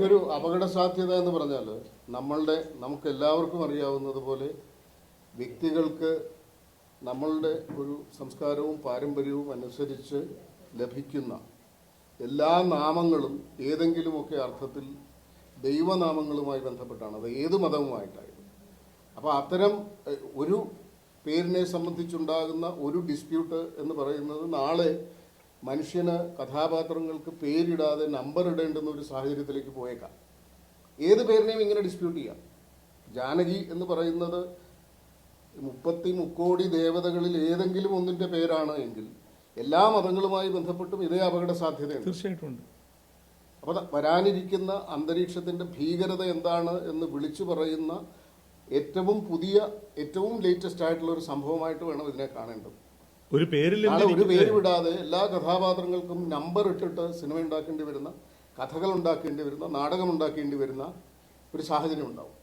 ഇതൊരു അപകട സാധ്യത എന്ന് പറഞ്ഞാൽ നമുക്ക് എല്ലാവർക്കും അറിയാവുന്നത് പോലെ വ്യക്തികൾക്ക് നമ്മളുടെ ഒരു സംസ്കാരവും പാരമ്പര്യവും അനുസരിച്ച് ലഭിക്കുന്ന എല്ലാ നാമങ്ങളും ഏതെങ്കിലുമൊക്കെ അർത്ഥത്തിൽ ദൈവനാമങ്ങളുമായി ബന്ധപ്പെട്ടാണ്, അത് ഏത് മതവുമായിട്ടായിരുന്നു. അപ്പോൾ അത്തരം ഒരു പേരിനെ സംബന്ധിച്ചുണ്ടാകുന്ന ഒരു ഡിസ്പ്യൂട്ട് എന്ന് പറയുന്നത് നാളെ മനുഷ്യന് കഥാപാത്രങ്ങൾക്ക് പേരിടാതെ നമ്പർ ഇടേണ്ടുന്ന ഒരു സാഹചര്യത്തിലേക്ക് പോയേക്കാം. ഏത് പേരിനെയും ഇങ്ങനെ ഡിസ്പ്യൂട്ട് ചെയ്യാം. ജാനകി എന്ന് പറയുന്നത് 30 ദേവതകളിൽ ഏതെങ്കിലും ഒന്നിന്റെ പേരാണ് എങ്കിൽ എല്ലാ മതങ്ങളുമായി ബന്ധപ്പെട്ടും ഇതേ അപകട സാധ്യതയുണ്ട്. തീർച്ചയായിട്ടും. അപ്പോൾ വരാനിരിക്കുന്ന അന്തരീക്ഷത്തിന്റെ ഭീകരത എന്താണ് എന്ന് വിളിച്ചു പറയുന്ന ഏറ്റവും പുതിയ, ഏറ്റവും ലേറ്റസ്റ്റ് ആയിട്ടുള്ള ഒരു സംഭവമായിട്ട് വേണം ഇതിനെ കാണേണ്ടത്. ഒരു പേര് വിടാതെ എല്ലാ കഥാപാത്രങ്ങൾക്കും നമ്പർ ഇട്ടിട്ട് സിനിമ ഉണ്ടാക്കേണ്ടി വരുന്ന, കഥകൾ ഉണ്ടാക്കേണ്ടി വരുന്ന, നാടകം ഉണ്ടാക്കേണ്ടി വരുന്ന ഒരു സാഹചര്യം ഉണ്ടാവും.